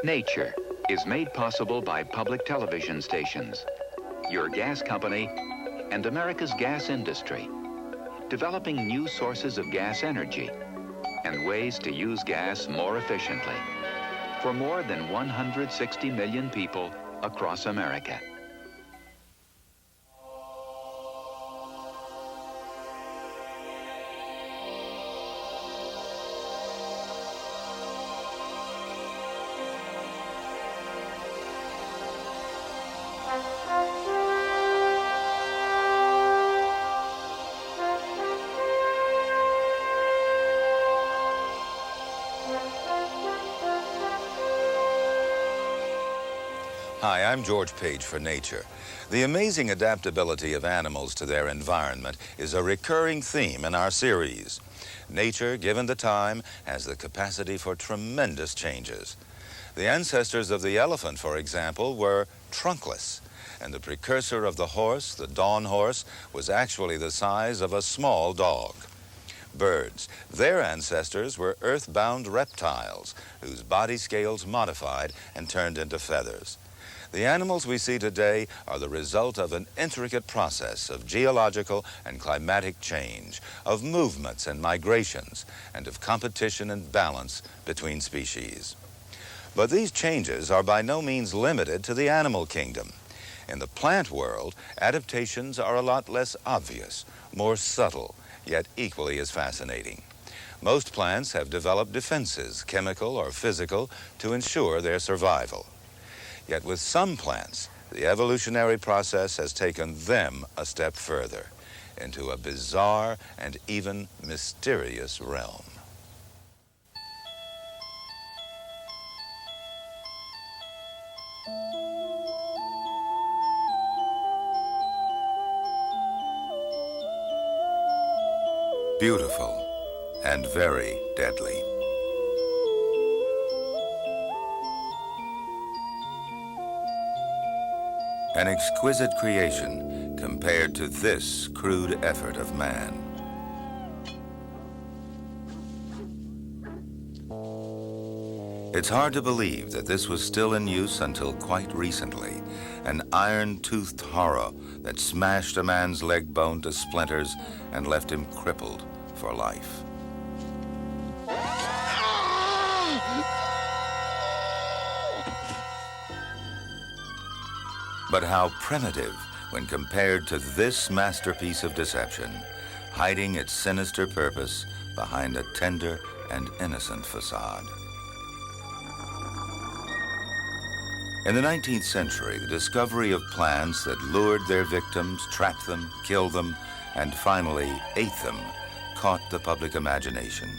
Nature is made possible by public television stations, your gas company, and America's gas industry, developing new sources of gas energy and ways to use gas more efficiently for more than 160 million people across America. Hi, I'm George Page for Nature. The amazing adaptability of animals to their environment is a recurring theme in our series. Nature, given the time, has the capacity for tremendous changes. The ancestors of the elephant, for example, were trunkless, and the precursor of the horse, the dawn horse, was actually the size of a small dog. Birds, their ancestors were earthbound reptiles, whose body scales modified and turned into feathers. The animals we see today are the result of an intricate process of geological and climatic change, of movements and migrations, and of competition and balance between species. But these changes are by no means limited to the animal kingdom. In the plant world, adaptations are a lot less obvious, more subtle, yet equally as fascinating. Most plants have developed defenses, chemical or physical, to ensure their survival. Yet with some plants, the evolutionary process has taken them a step further, into a bizarre and even mysterious realm. Beautiful and very deadly. An exquisite creation compared to this crude effort of man. It's hard to believe that this was still in use until quite recently, an iron-toothed horror that smashed a man's leg bone to splinters and left him crippled for life. But how primitive when compared to this masterpiece of deception, hiding its sinister purpose behind a tender and innocent facade. In the 19th century, the discovery of plants that lured their victims, trapped them, killed them, and finally ate them caught the public imagination.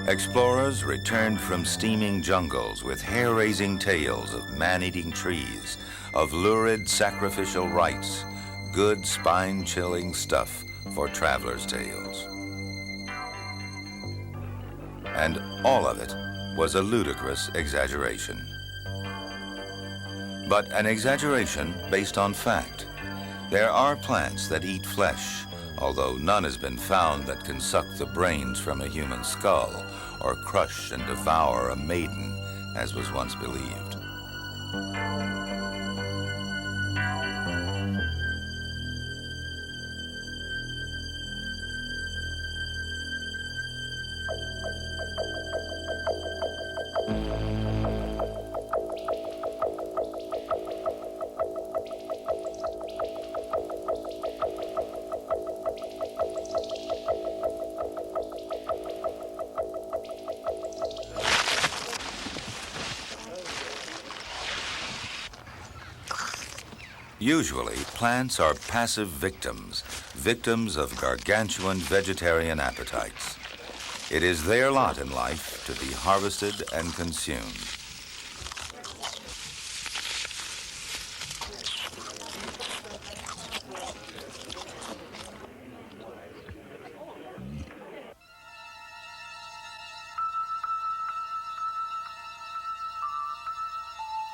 Explorers returned from steaming jungles with hair-raising tales of man-eating trees, of lurid sacrificial rites, good spine-chilling stuff for travelers' tales. And all of it was a ludicrous exaggeration. But an exaggeration based on fact. There are plants that eat flesh, although none has been found that can suck the brains from a human skull or crush and devour a maiden, as was once believed. Usually, plants are passive victims, victims of gargantuan vegetarian appetites. It is their lot in life to be harvested and consumed.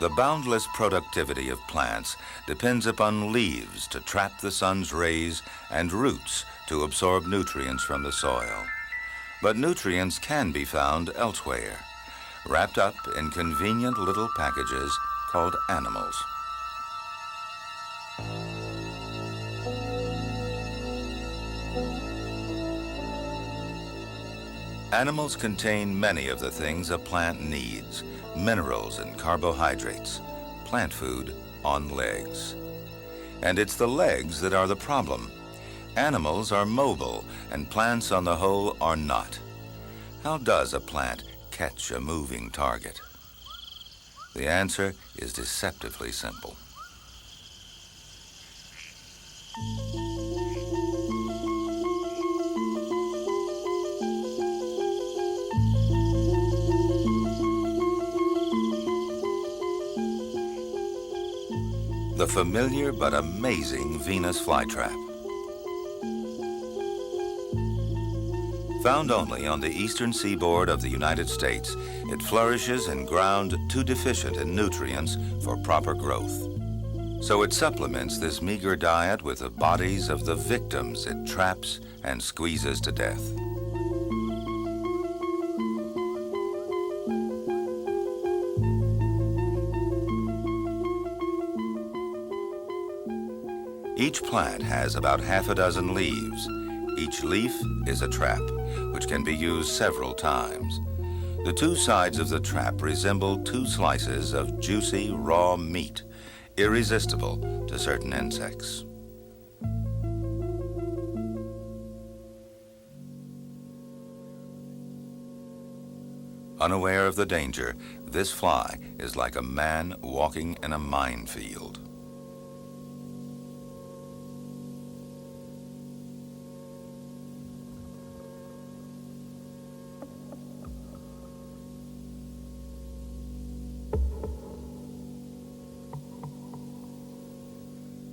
The boundless productivity of plants depends upon leaves to trap the sun's rays and roots to absorb nutrients from the soil. But nutrients can be found elsewhere, wrapped up in convenient little packages called animals. Animals contain many of the things a plant needs: minerals and carbohydrates, plant food on legs. And it's the legs that are the problem. Animals are mobile, and plants on the whole are not. How does a plant catch a moving target? The answer is deceptively simple. The familiar but amazing Venus flytrap. Found only on the eastern seaboard of the United States, it flourishes in ground too deficient in nutrients for proper growth. So it supplements this meager diet with the bodies of the victims it traps and squeezes to death. Each plant has about half a dozen leaves. Each leaf is a trap, which can be used several times. The two sides of the trap resemble two slices of juicy, raw meat, irresistible to certain insects. Unaware of the danger, this fly is like a man walking in a minefield.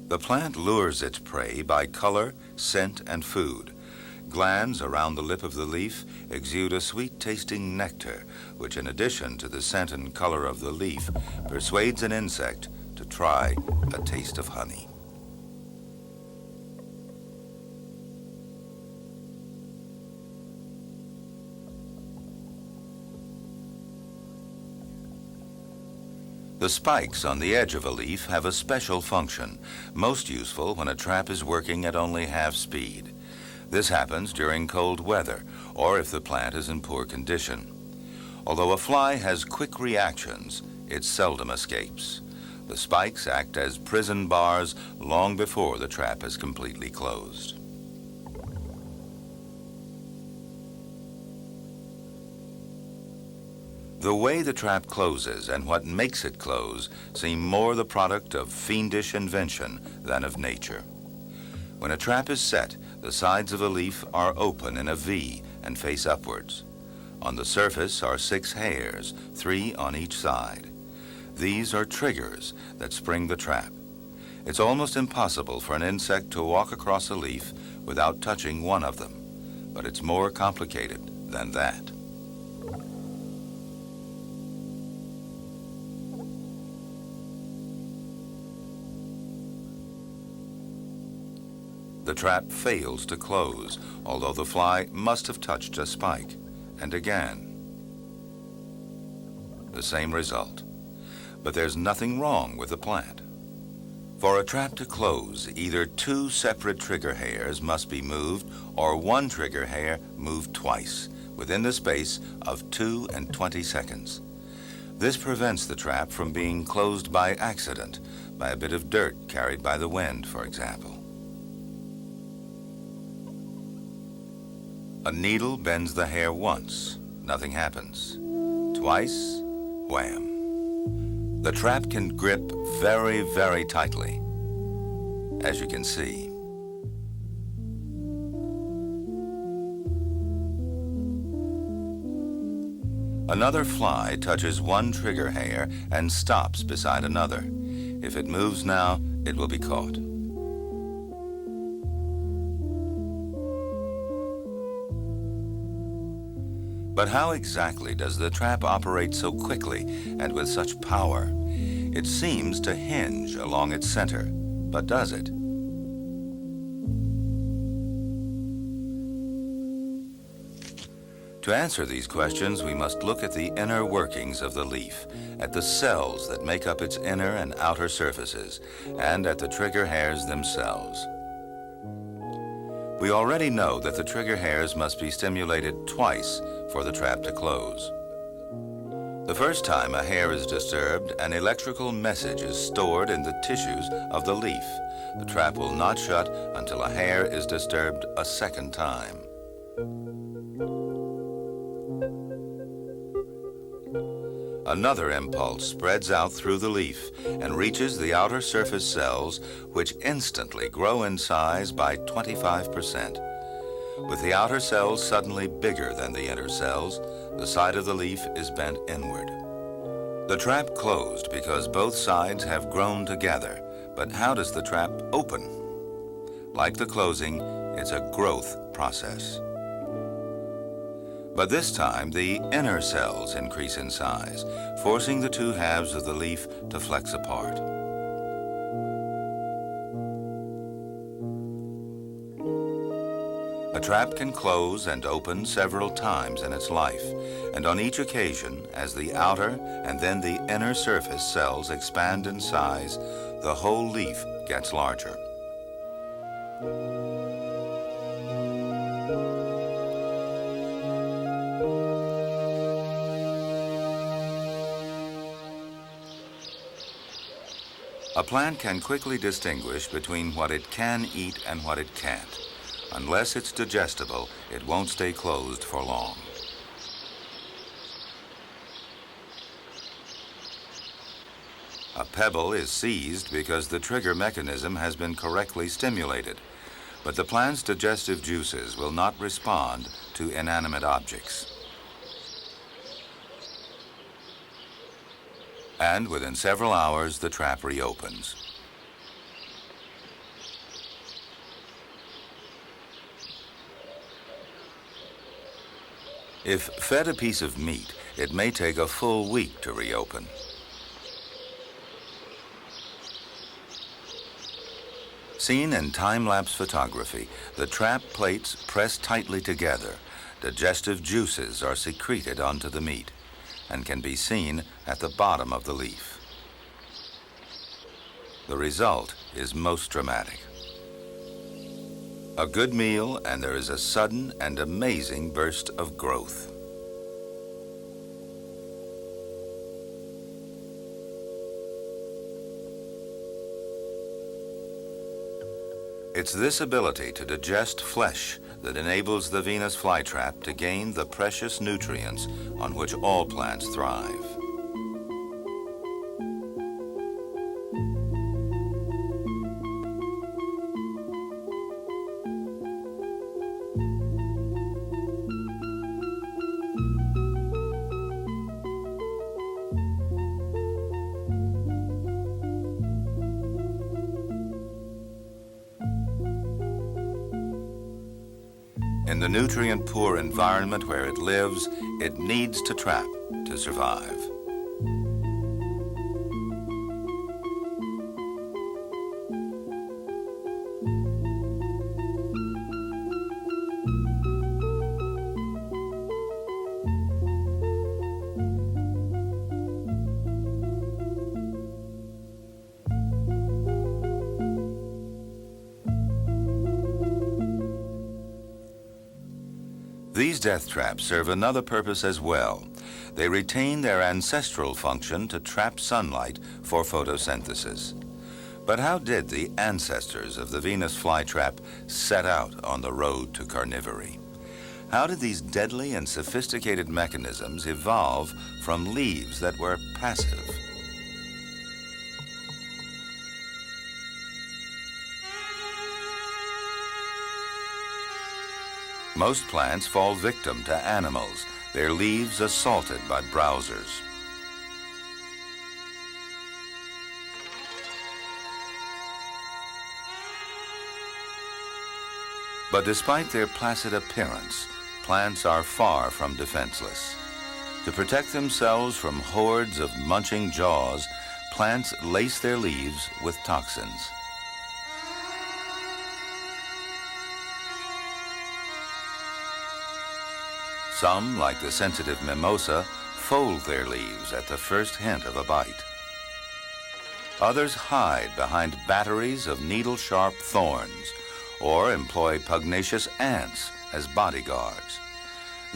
The plant lures its prey by color, scent, and food. Glands around the lip of the leaf exude a sweet-tasting nectar, which, in addition to the scent and color of the leaf, persuades an insect to try a taste of honey. The spikes on the edge of a leaf have a special function, most useful when a trap is working at only half speed. This happens during cold weather or if the plant is in poor condition. Although a fly has quick reactions, it seldom escapes. The spikes act as prison bars long before the trap is completely closed. The way the trap closes and what makes it close seem more the product of fiendish invention than of nature. When a trap is set, the sides of a leaf are open in a V and face upwards. On the surface are 6 hairs, 3 on each side. These are triggers that spring the trap. It's almost impossible for an insect to walk across a leaf without touching one of them, but it's more complicated than that. The trap fails to close, although the fly must have touched a spike. And again, the same result. But there's nothing wrong with the plant. For a trap to close, either 2 separate trigger hairs must be moved or 1 trigger hair moved twice, within the space of 2 and 20 seconds. This prevents the trap from being closed by accident, by a bit of dirt carried by the wind, for example. A needle bends the hair once, nothing happens. Twice, wham. The trap can grip very, very tightly, as you can see. Another fly touches 1 trigger hair and stops beside another. If it moves now, it will be caught. But how exactly does the trap operate so quickly and with such power? It seems to hinge along its center, but does it? To answer these questions, we must look at the inner workings of the leaf, at the cells that make up its inner and outer surfaces, and at the trigger hairs themselves. We already know that the trigger hairs must be stimulated twice for the trap to close. The first time a hair is disturbed, an electrical message is stored in the tissues of the leaf. The trap will not shut until a hair is disturbed a second time. Another impulse spreads out through the leaf and reaches the outer surface cells, which instantly grow in size by 25%. With the outer cells suddenly bigger than the inner cells, the side of the leaf is bent inward. The trap closed because both sides have grown together. But how does the trap open? Like the closing, it's a growth process. But this time, the inner cells increase in size, forcing the two halves of the leaf to flex apart. A trap can close and open several times in its life, and on each occasion, as the outer and then the inner surface cells expand in size, the whole leaf gets larger. A plant can quickly distinguish between what it can eat and what it can't. Unless it's digestible, it won't stay closed for long. A pebble is seized because the trigger mechanism has been correctly stimulated, but the plant's digestive juices will not respond to inanimate objects. And within several hours, the trap reopens. If fed a piece of meat, it may take a full week to reopen. Seen in time-lapse photography, the trap plates press tightly together. Digestive juices are secreted onto the meat and can be seen at the bottom of the leaf. The result is most dramatic. A good meal, and there is a sudden and amazing burst of growth. It's this ability to digest flesh that enables the Venus flytrap to gain the precious nutrients on which all plants thrive. In the nutrient-poor environment where it lives, it needs to trap to survive. These death traps serve another purpose as well. They retain their ancestral function to trap sunlight for photosynthesis. But how did the ancestors of the Venus flytrap set out on the road to carnivory? How did these deadly and sophisticated mechanisms evolve from leaves that were passive? Most plants fall victim to animals, their leaves assaulted by browsers. But despite their placid appearance, plants are far from defenseless. To protect themselves from hordes of munching jaws, plants lace their leaves with toxins. Some, like the sensitive mimosa, fold their leaves at the first hint of a bite. Others hide behind batteries of needle-sharp thorns or employ pugnacious ants as bodyguards.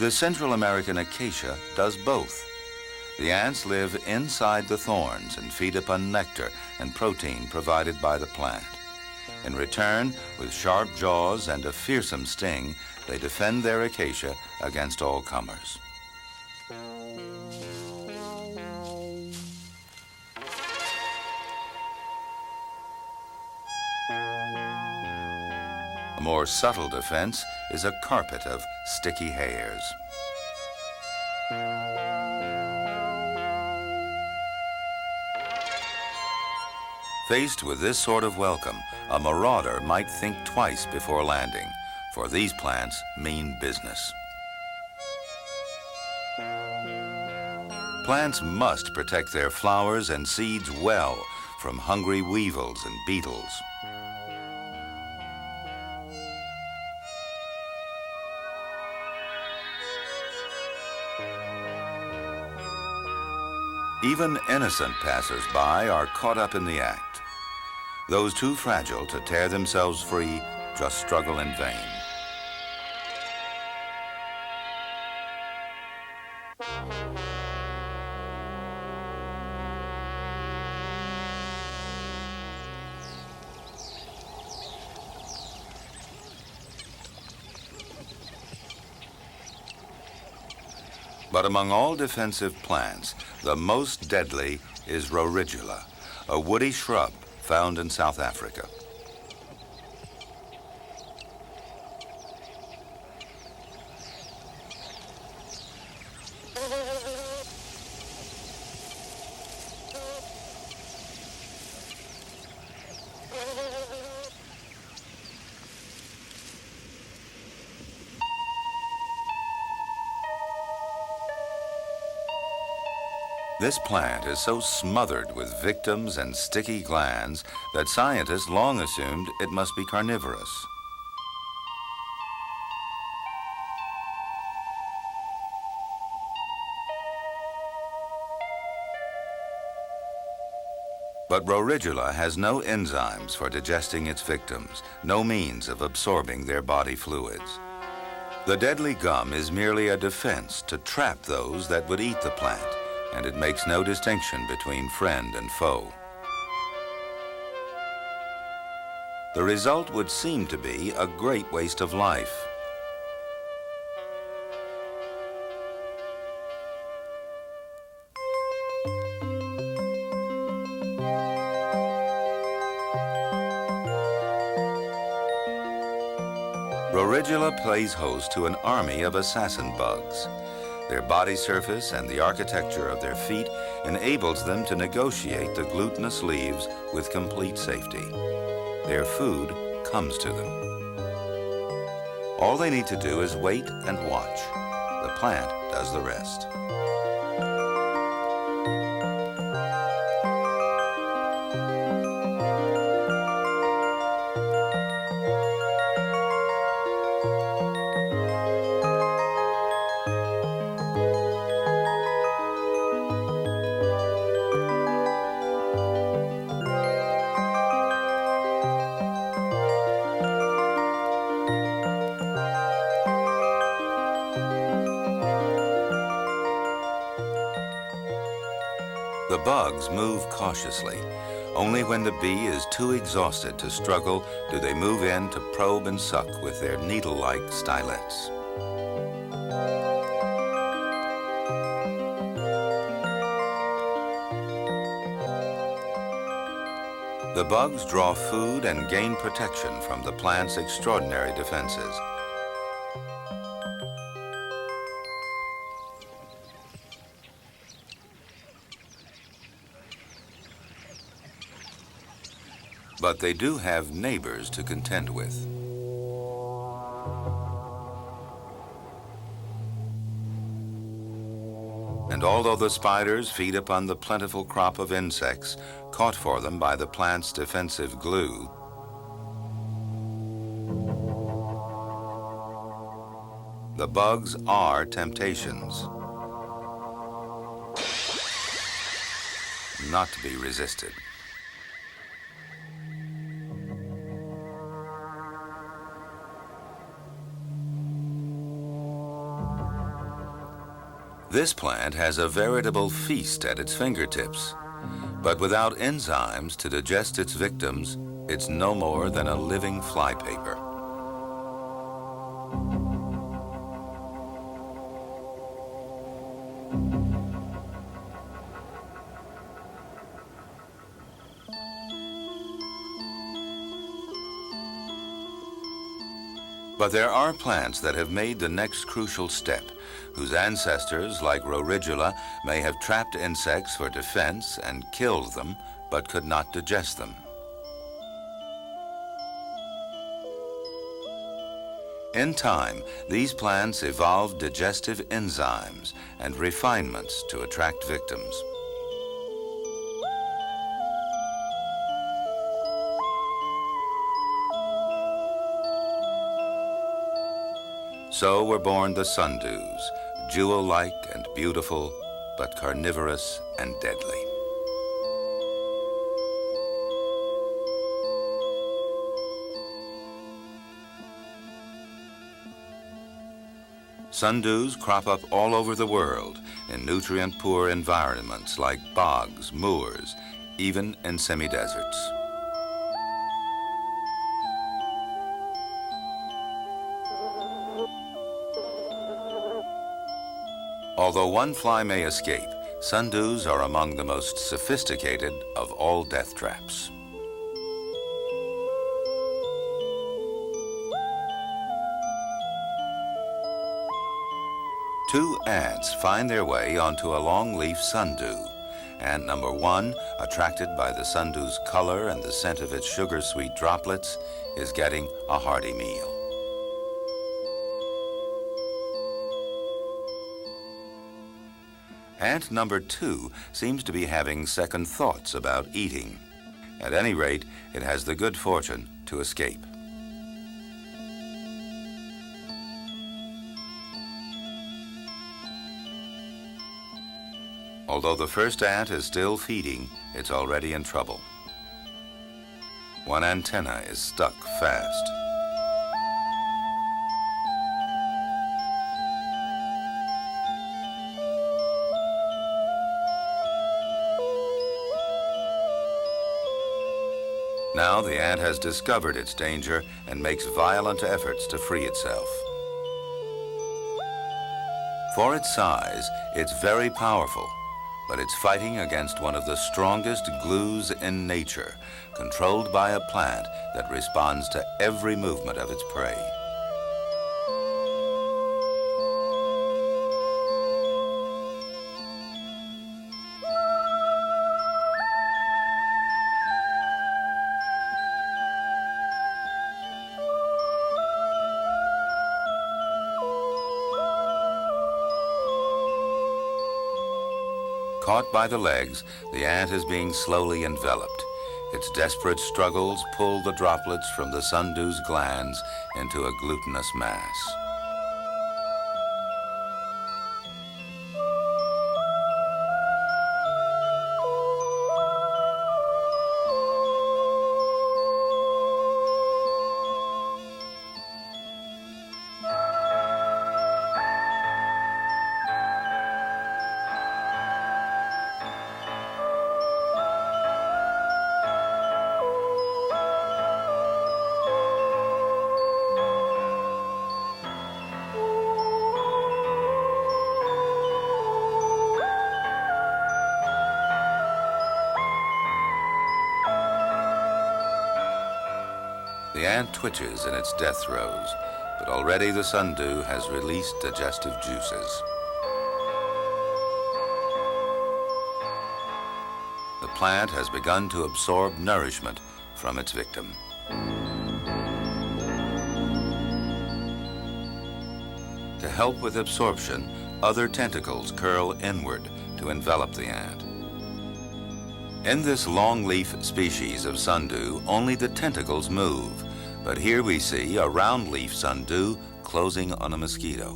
The Central American acacia does both. The ants live inside the thorns and feed upon nectar and protein provided by the plant. In return, with sharp jaws and a fearsome sting, they defend their acacia against all comers. A more subtle defense is a carpet of sticky hairs. Faced with this sort of welcome, a marauder might think twice before landing, for these plants mean business. Plants must protect their flowers and seeds well from hungry weevils and beetles. Even innocent passers-by are caught up in the act. Those too fragile to tear themselves free just struggle in vain. But among all defensive plants, the most deadly is Rorigula, a woody shrub found in South Africa. This plant is so smothered with victims and sticky glands that scientists long assumed it must be carnivorous. But Rorigula has no enzymes for digesting its victims, no means of absorbing their body fluids. The deadly gum is merely a defense to trap those that would eat the plant, and it makes no distinction between friend and foe. The result would seem to be a great waste of life. Rorigula plays host to an army of assassin bugs. Their body surface and the architecture of their feet enables them to negotiate the glutinous leaves with complete safety. Their food comes to them. All they need to do is wait and watch. The plant does the rest. The bugs move cautiously. Only when the bee is too exhausted to struggle do they move in to probe and suck with their needle-like stylets. The bugs draw food and gain protection from the plant's extraordinary defenses. But they do have neighbors to contend with. And although the spiders feed upon the plentiful crop of insects caught for them by the plant's defensive glue, the bugs are temptations, not to be resisted. This plant has a veritable feast at its fingertips, but without enzymes to digest its victims, it's no more than a living flypaper. But there are plants that have made the next crucial step, whose ancestors, like Roridula, may have trapped insects for defense and killed them, but could not digest them. In time, these plants evolved digestive enzymes and refinements to attract victims. So were born the sundews, jewel-like and beautiful, but carnivorous and deadly. Sundews crop up all over the world in nutrient-poor environments like bogs, moors, even in semi-deserts. Although one fly may escape, sundews are among the most sophisticated of all death traps. Two ants find their way onto a longleaf sundew. Ant number one, attracted by the sundew's color and the scent of its sugar-sweet droplets, is getting a hearty meal. Ant number two seems to be having second thoughts about eating. At any rate, it has the good fortune to escape. Although the first ant is still feeding, it's already in trouble. One antenna is stuck fast. Now the ant has discovered its danger and makes violent efforts to free itself. For its size, it's very powerful, but it's fighting against one of the strongest glues in nature, controlled by a plant that responds to every movement of its prey. Caught by the legs, the ant is being slowly enveloped. Its desperate struggles pull the droplets from the sundew's glands into a glutinous mass. The ant twitches in its death throes, but already the sundew has released digestive juices. The plant has begun to absorb nourishment from its victim. To help with absorption, other tentacles curl inward, to envelop the ant. In this longleaf species of sundew, only the tentacles move, but here we see a roundleaf sundew closing on a mosquito.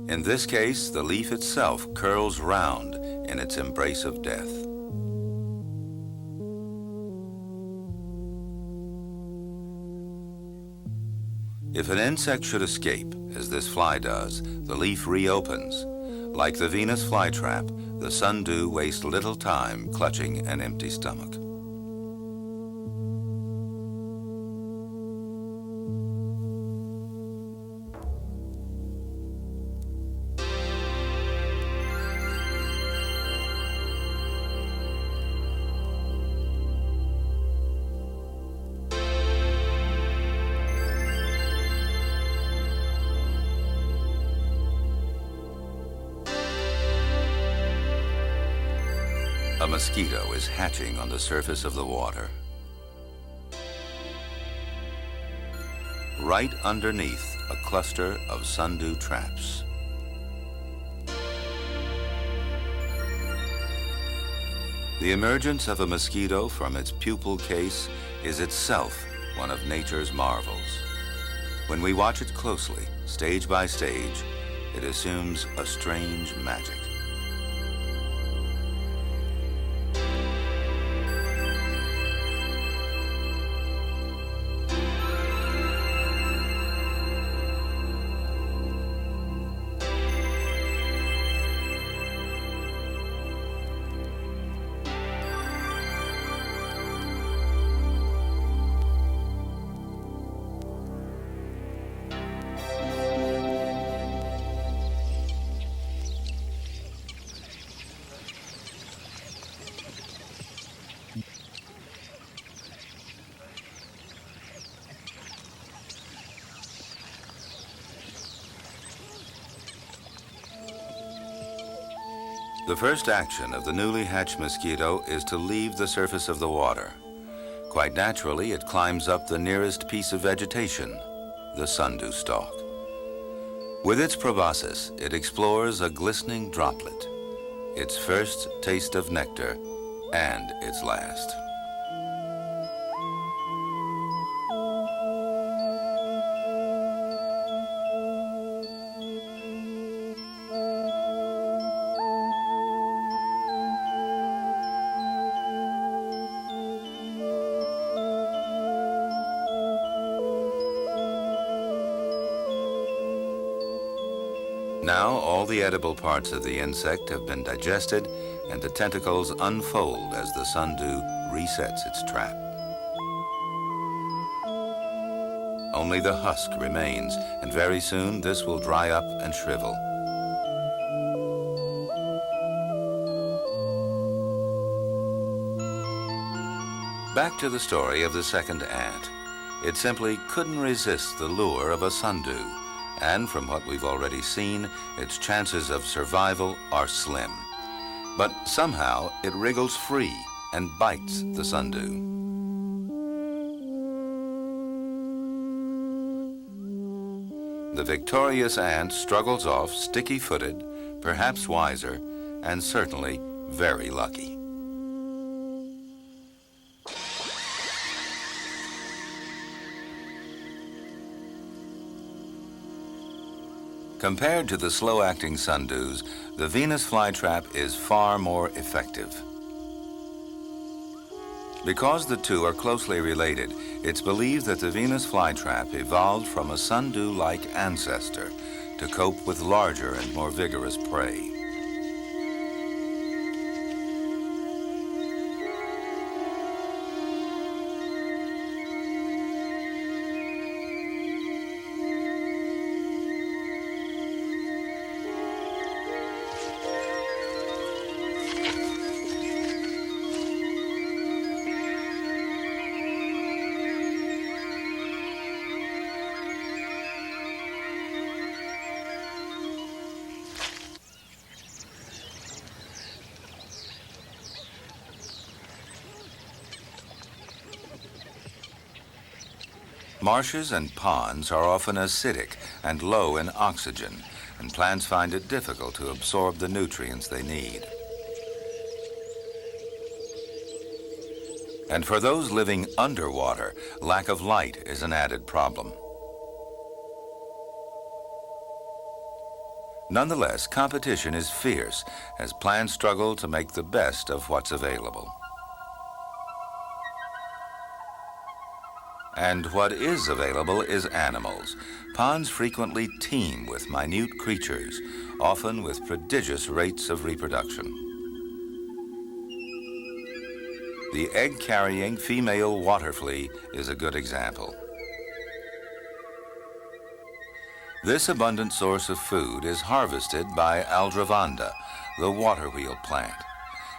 In this case, the leaf itself curls round in its embrace of death. If an insect should escape, as this fly does, the leaf reopens. Like the Venus flytrap, the sundew wastes little time clutching an empty stomach. A mosquito is hatching on the surface of the water. Right underneath a cluster of sundew traps. The emergence of a mosquito from its pupal case is itself one of nature's marvels. When we watch it closely, stage by stage, it assumes a strange magic. The first action of the newly hatched mosquito is to leave the surface of the water. Quite naturally, it climbs up the nearest piece of vegetation, the sundew stalk. With its proboscis, it explores a glistening droplet, its first taste of nectar and its last. Now all the edible parts of the insect have been digested and the tentacles unfold as the sundew resets its trap. Only the husk remains, and very soon this will dry up and shrivel. Back to the story of the second ant. It simply couldn't resist the lure of a sundew. And from what we've already seen, its chances of survival are slim. But somehow it wriggles free and bites the sundew. The victorious ant struggles off sticky-footed, perhaps wiser, and certainly very lucky. Compared to the slow-acting sundews, the Venus flytrap is far more effective. Because the two are closely related, it's believed that the Venus flytrap evolved from a sundew-like ancestor to cope with larger and more vigorous prey. Marshes and ponds are often acidic and low in oxygen, and plants find it difficult to absorb the nutrients they need. And for those living underwater, lack of light is an added problem. Nonetheless, competition is fierce as plants struggle to make the best of what's available. And what is available is animals. Ponds frequently teem with minute creatures, often with prodigious rates of reproduction. The egg-carrying female water flea is a good example. This abundant source of food is harvested by aldrovanda, the waterwheel plant.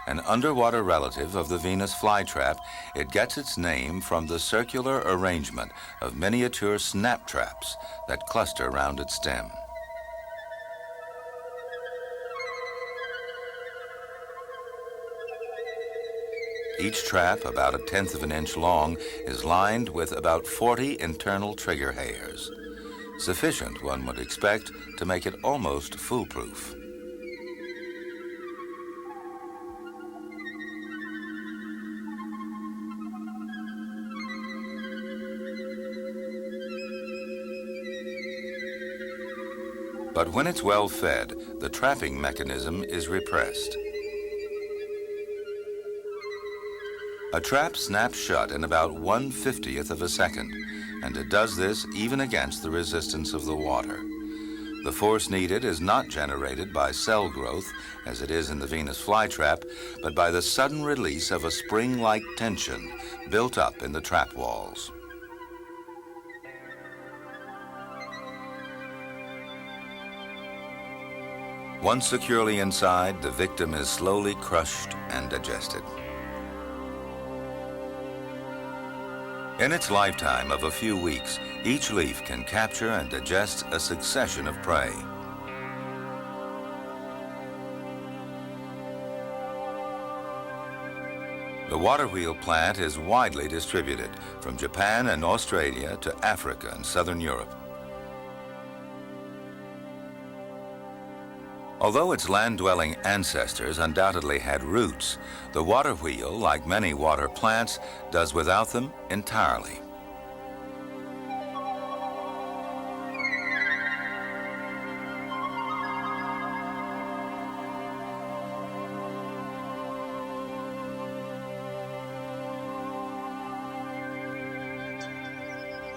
An underwater relative of the Venus flytrap, it gets its name from the circular arrangement of miniature snap traps that cluster around its stem. Each trap, about 1/10 of an inch long, is lined with about 40 internal trigger hairs. Sufficient, one would expect, to make it almost foolproof. But when it's well fed, the trapping mechanism is repressed. A trap snaps shut in about 1/50th of a second, and it does this even against the resistance of the water. The force needed is not generated by cell growth, as it is in the Venus flytrap, but by the sudden release of a spring-like tension built up in the trap walls. Once securely inside, the victim is slowly crushed and digested. In its lifetime of a few weeks, each leaf can capture and digest a succession of prey. The waterwheel plant is widely distributed, from Japan and Australia to Africa and southern Europe. Although its land-dwelling ancestors undoubtedly had roots, the waterwheel, like many water plants, does without them entirely.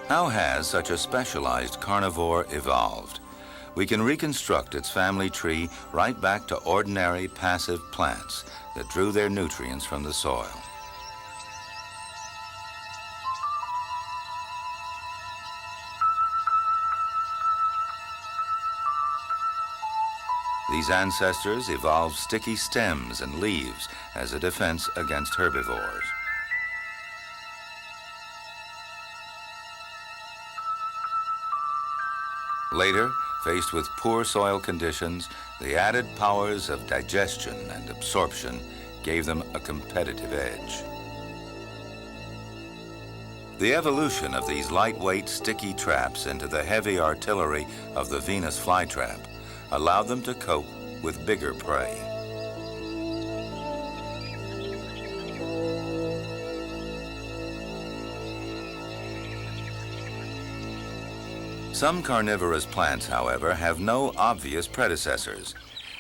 How has such a specialized carnivore evolved? We can reconstruct its family tree right back to ordinary passive plants that drew their nutrients from the soil. These ancestors evolved sticky stems and leaves as a defense against herbivores. Later, faced with poor soil conditions, the added powers of digestion and absorption gave them a competitive edge. The evolution of these lightweight, sticky traps into the heavy artillery of the Venus flytrap allowed them to cope with bigger prey. Some carnivorous plants, however, have no obvious predecessors.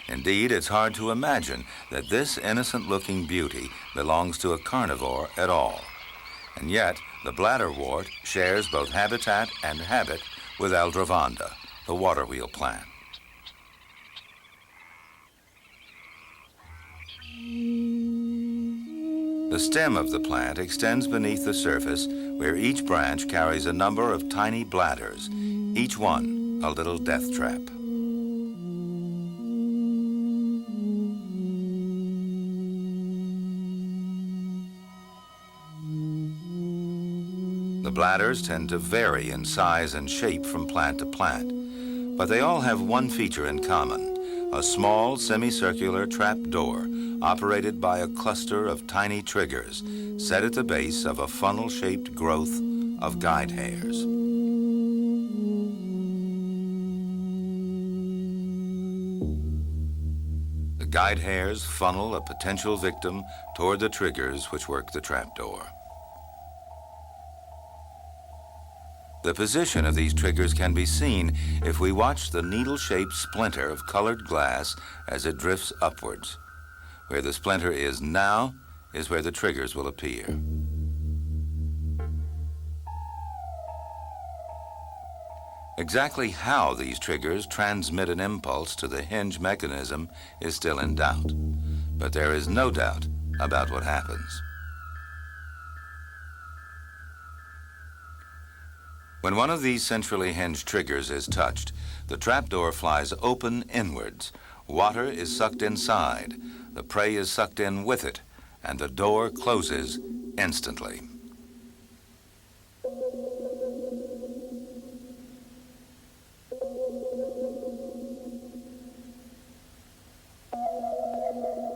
Indeed, it's hard to imagine that this innocent-looking beauty belongs to a carnivore at all. And yet, the bladderwort shares both habitat and habit with aldrovanda, the waterwheel plant. The stem of the plant extends beneath the surface, where each branch carries a number of tiny bladders, each one a little death trap. The bladders tend to vary in size and shape from plant to plant, but they all have one feature in common: a small semicircular trap door operated by a cluster of tiny triggers set at the base of a funnel-shaped growth of guide hairs. Guide hairs funnel a potential victim toward the triggers which work the trapdoor. The position of these triggers can be seen if we watch the needle-shaped splinter of colored glass as it drifts upwards. Where the splinter is now is where the triggers will appear. Exactly how these triggers transmit an impulse to the hinge mechanism is still in doubt, but there is no doubt about what happens. When one of these centrally hinged triggers is touched, the trapdoor flies open inwards. Water is sucked inside, the prey is sucked in with it, and the door closes instantly.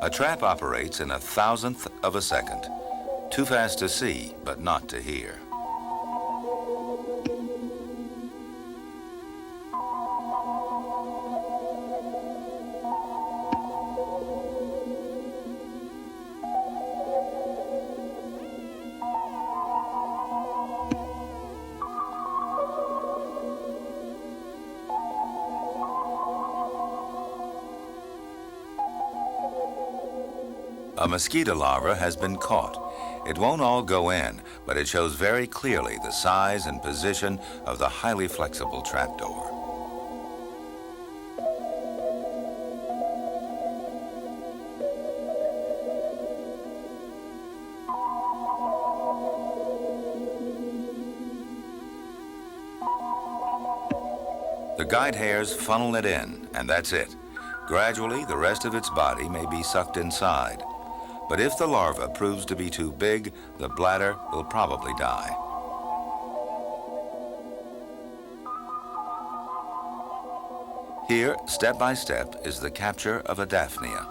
A trap operates in 1,000th of a second. Too fast to see, but not to hear. A mosquito larva has been caught. It won't all go in, but it shows very clearly the size and position of the highly flexible trapdoor. The guide hairs funnel it in, and that's it. Gradually, the rest of its body may be sucked inside. But if the larva proves to be too big, the bladder will probably die. Here, step by step, is the capture of a Daphnia.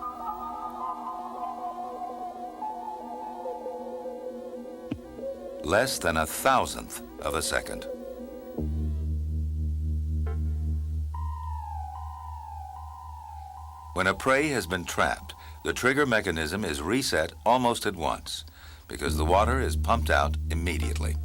Less than 1,000th of a second. When a prey has been trapped, the trigger mechanism is reset almost at once because the water is pumped out immediately.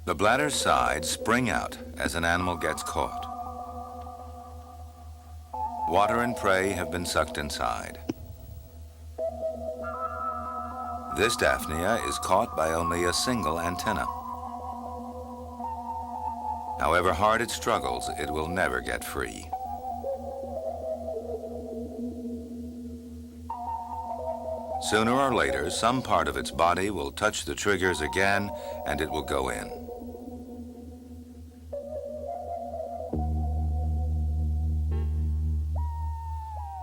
The bladder's sides spring out as an animal gets caught. Water and prey have been sucked inside. This Daphnia is caught by only a single antenna. However hard it struggles, it will never get free. Sooner or later, some part of its body will touch the triggers again, and it will go in.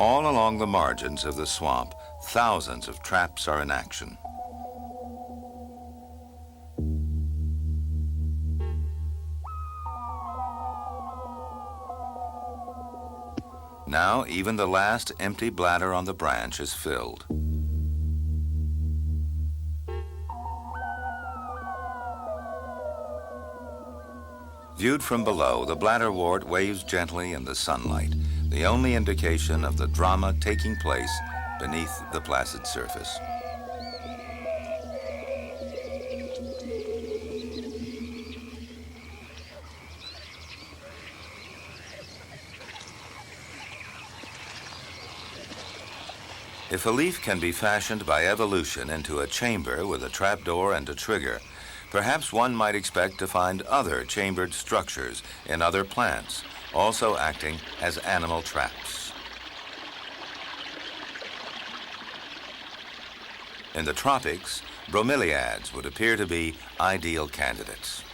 All along the margins of the swamp, thousands of traps are in action. Now, even the last empty bladder on the branch is filled. Viewed from below, the bladderwort waves gently in the sunlight, the only indication of the drama taking place beneath the placid surface. If a leaf can be fashioned by evolution into a chamber with a trapdoor and a trigger, perhaps one might expect to find other chambered structures in other plants, also acting as animal traps. In the tropics, bromeliads would appear to be ideal candidates.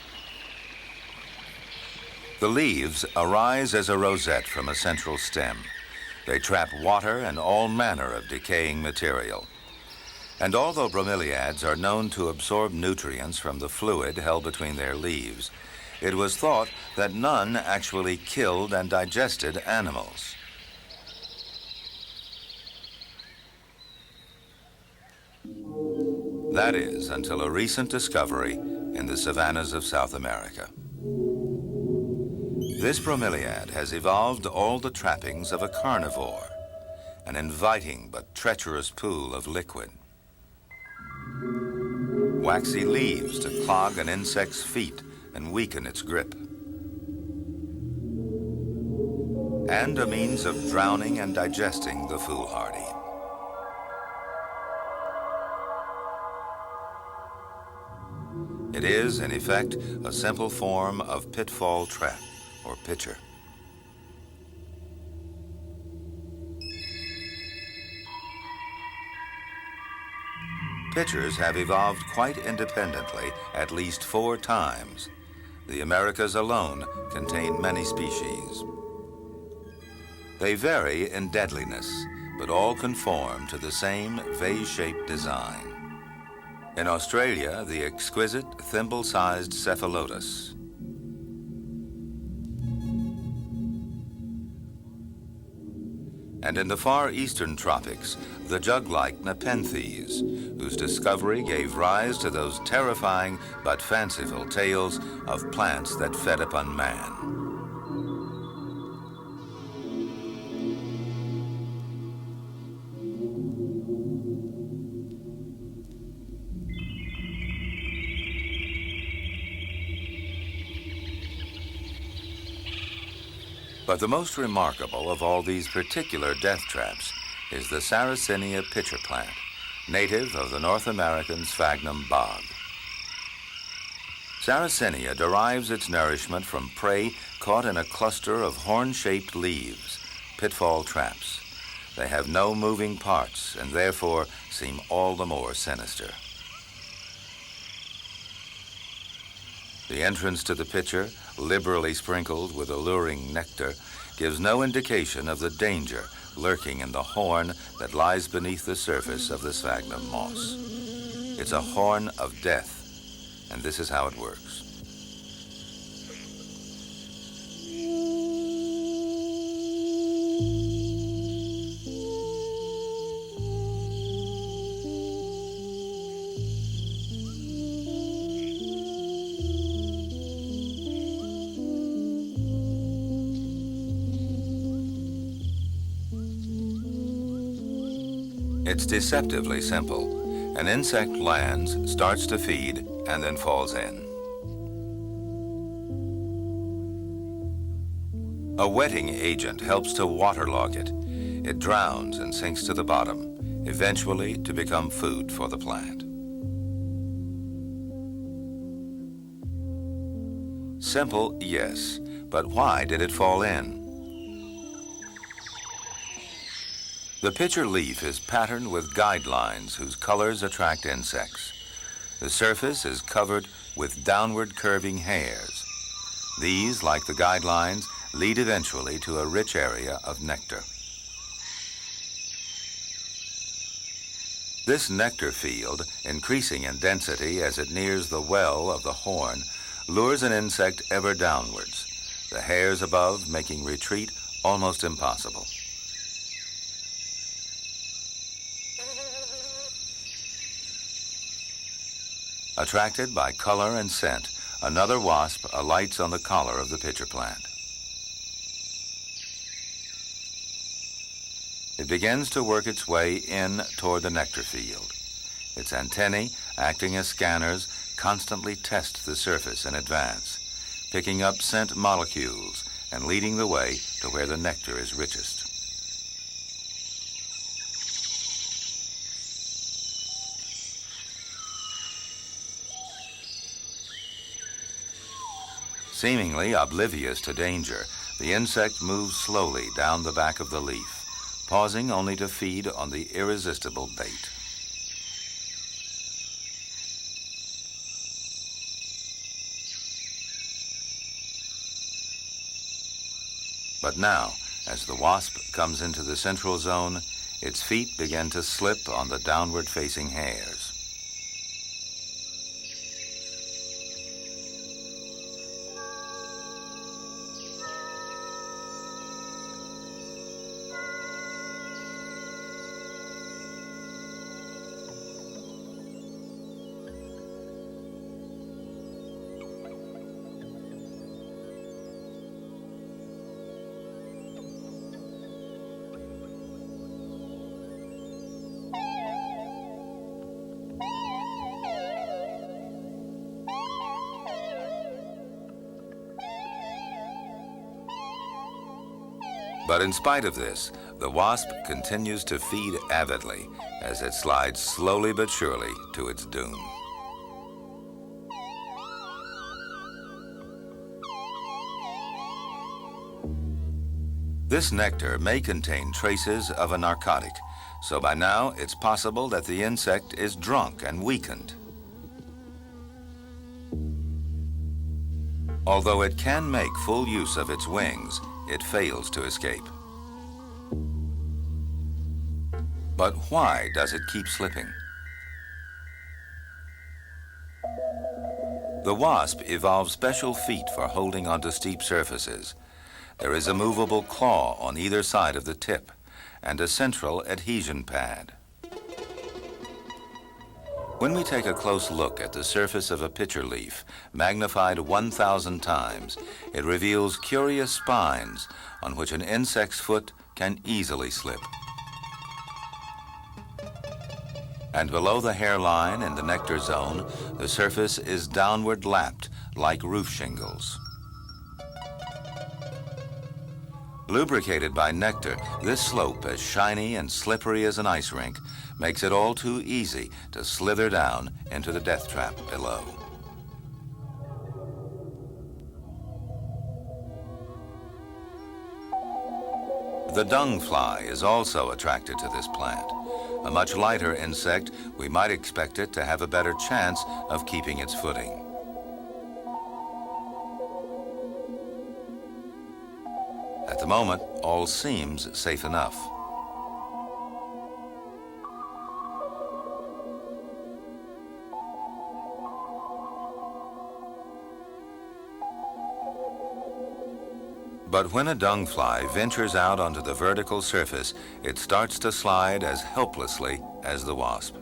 The leaves arise as a rosette from a central stem. They trap water and all manner of decaying material. And although bromeliads are known to absorb nutrients from the fluid held between their leaves, it was thought that none actually killed and digested animals. That is, until a recent discovery in the savannas of South America. This bromeliad has evolved all the trappings of a carnivore, an inviting but treacherous pool of liquid. Waxy leaves to clog an insect's feet and weaken its grip. And a means of drowning and digesting the foolhardy. It is, in effect, a simple form of pitfall trap, or pitcher. Pitchers have evolved quite independently at least 4 times. The Americas alone contain many species. They vary in deadliness, but all conform to the same vase-shaped design. In Australia, the exquisite thimble-sized cephalotus. And in the far eastern tropics, the jug-like nepenthes, whose discovery gave rise to those terrifying but fanciful tales of plants that fed upon man. But the most remarkable of all these particular death traps is the Sarracenia pitcher plant, native of the North American sphagnum bog. Sarracenia derives its nourishment from prey caught in a cluster of horn-shaped leaves, pitfall traps. They have no moving parts and therefore seem all the more sinister. The entrance to the pitcher, liberally sprinkled with alluring nectar, gives no indication of the danger lurking in the horn that lies beneath the surface of the sphagnum moss. It's a horn of death, and this is how it works. It's deceptively simple. An insect lands, starts to feed, and then falls in. A wetting agent helps to waterlog it. It drowns and sinks to the bottom, eventually to become food for the plant. Simple, yes, but why did it fall in? The pitcher leaf is patterned with guidelines whose colors attract insects. The surface is covered with downward curving hairs. These, like the guidelines, lead eventually to a rich area of nectar. This nectar field, increasing in density as it nears the well of the horn, lures an insect ever downwards, the hairs above making retreat almost impossible. Attracted by color and scent, another wasp alights on the collar of the pitcher plant. It begins to work its way in toward the nectar field. Its antennae, acting as scanners, constantly test the surface in advance, picking up scent molecules and leading the way to where the nectar is richest. Seemingly oblivious to danger, the insect moves slowly down the back of the leaf, pausing only to feed on the irresistible bait. But now, as the wasp comes into the central zone, its feet begin to slip on the downward-facing hairs. But in spite of this, the wasp continues to feed avidly as it slides slowly but surely to its doom. This nectar may contain traces of a narcotic, so by now it's possible that the insect is drunk and weakened. Although it can make full use of its wings, it fails to escape. But why does it keep slipping? The wasp evolved special feet for holding onto steep surfaces. There is a movable claw on either side of the tip and a central adhesion pad. When we take a close look at the surface of a pitcher leaf, magnified 1,000 times, it reveals curious spines on which an insect's foot can easily slip. And below the hairline in the nectar zone, the surface is downward lapped like roof shingles. Lubricated by nectar, this slope, as shiny and slippery as an ice rink, makes it all too easy to slither down into the death trap below. The dung fly is also attracted to this plant. A much lighter insect, we might expect it to have a better chance of keeping its footing. At the moment, all seems safe enough. But when a dung fly ventures out onto the vertical surface, it starts to slide as helplessly as the wasp.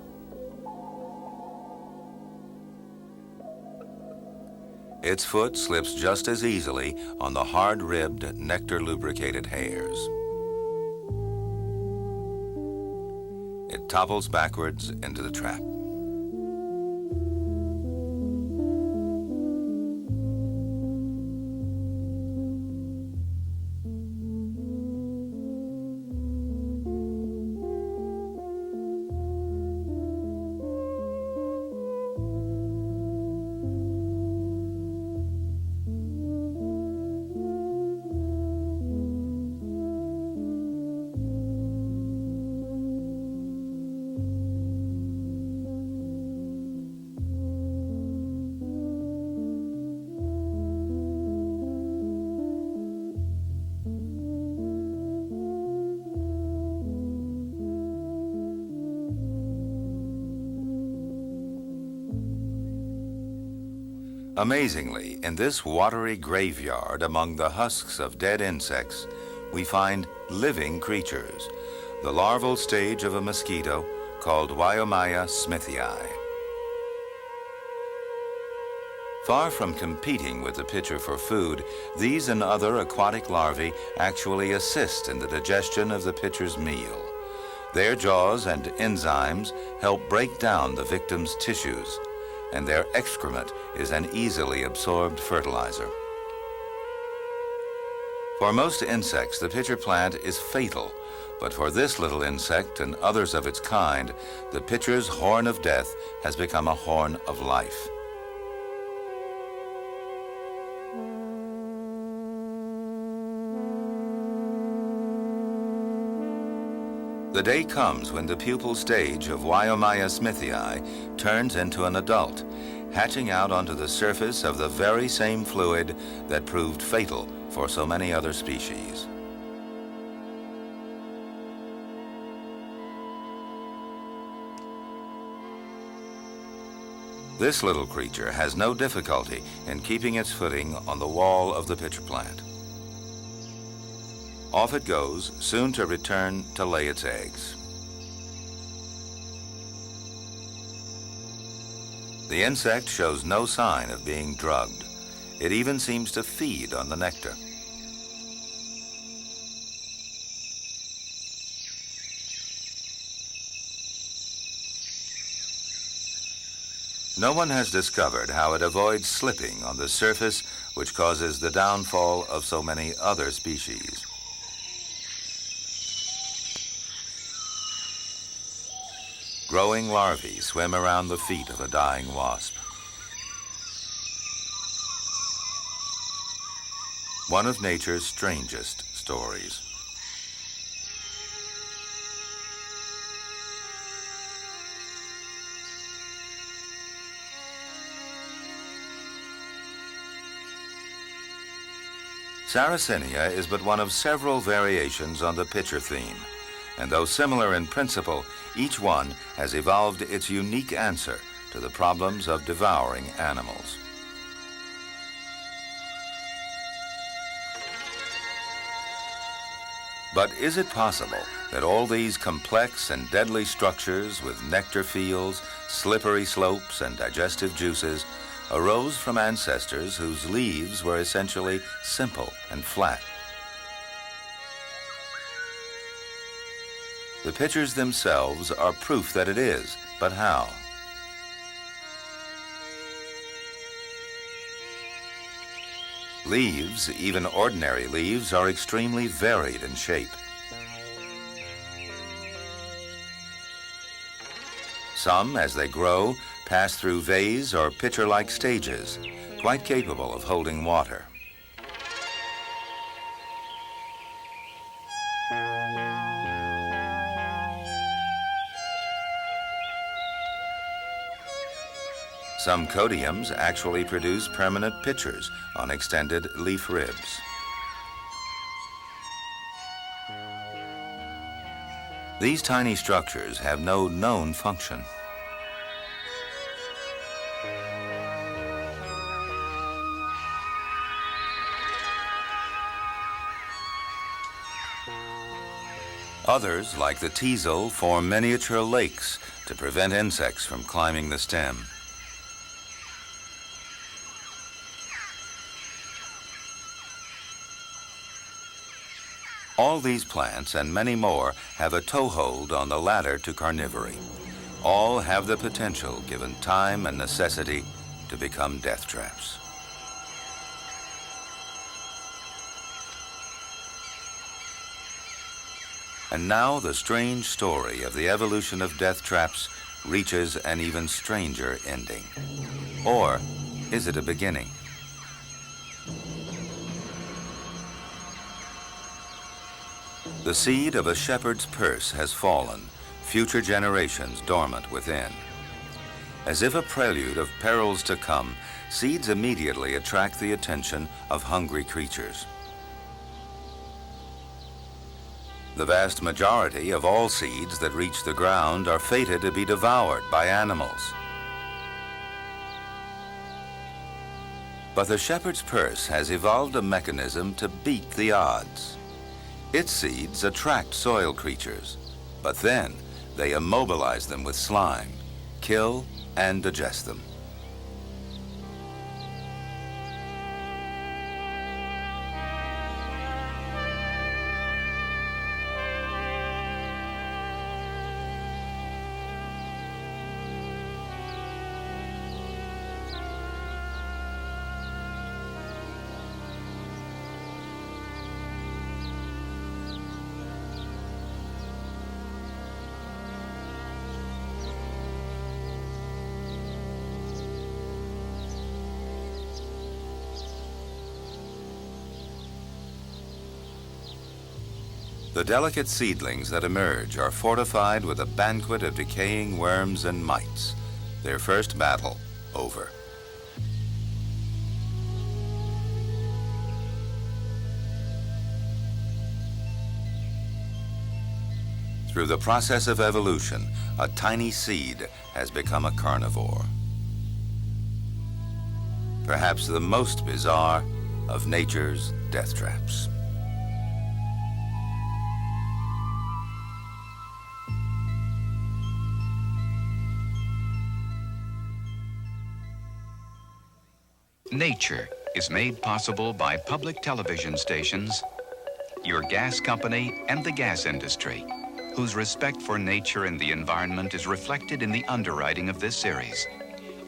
Its foot slips just as easily on the hard-ribbed, nectar-lubricated hairs. It topples backwards into the trap. Amazingly, in this watery graveyard among the husks of dead insects, we find living creatures, the larval stage of a mosquito called Wyomia smithii. Far from competing with the pitcher for food, these and other aquatic larvae actually assist in the digestion of the pitcher's meal. Their jaws and enzymes help break down the victim's tissues, and their excrement is an easily absorbed fertilizer. For most insects, the pitcher plant is fatal, but for this little insect and others of its kind, the pitcher's horn of death has become a horn of life. The day comes when the pupal stage of Wyomia smithii turns into an adult, hatching out onto the surface of the very same fluid that proved fatal for so many other species. This little creature has no difficulty in keeping its footing on the wall of the pitcher plant. Off it goes, soon to return to lay its eggs. The insect shows no sign of being drugged. It even seems to feed on the nectar. No one has discovered how it avoids slipping on the surface, which causes the downfall of so many other species. Growing larvae swim around the feet of a dying wasp. One of nature's strangest stories. Sarracenia is but one of several variations on the pitcher theme, and though similar in principle, each one has evolved its unique answer to the problems of devouring animals. But is it possible that all these complex and deadly structures with nectar fields, slippery slopes, and digestive juices arose from ancestors whose leaves were essentially simple and flat? The pitchers themselves are proof that it is, but how? Leaves, even ordinary leaves, are extremely varied in shape. Some, as they grow, pass through vase or pitcher-like stages, quite capable of holding water. Some codiums actually produce permanent pitchers on extended leaf ribs. These tiny structures have no known function. Others, like the teasel, form miniature lakes to prevent insects from climbing the stem. All these plants and many more have a toehold on the ladder to carnivory. All have the potential, given time and necessity, to become death traps. And now the strange story of the evolution of death traps reaches an even stranger ending. Or is it a beginning? The seed of a shepherd's purse has fallen, future generations dormant within. As if a prelude of perils to come, seeds immediately attract the attention of hungry creatures. The vast majority of all seeds that reach the ground are fated to be devoured by animals. But the shepherd's purse has evolved a mechanism to beat the odds. Its seeds attract soil creatures, but then they immobilize them with slime, kill and digest them. The delicate seedlings that emerge are fortified with a banquet of decaying worms and mites, their first battle over. Through the process of evolution, a tiny seed has become a carnivore. perhaps the most bizarre of nature's death traps. Nature is made possible by public television stations, your gas company, and the gas industry, whose respect for nature and the environment is reflected in the underwriting of this series.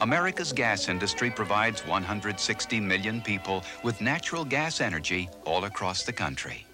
America's gas industry provides 160 million people with natural gas energy all across the country.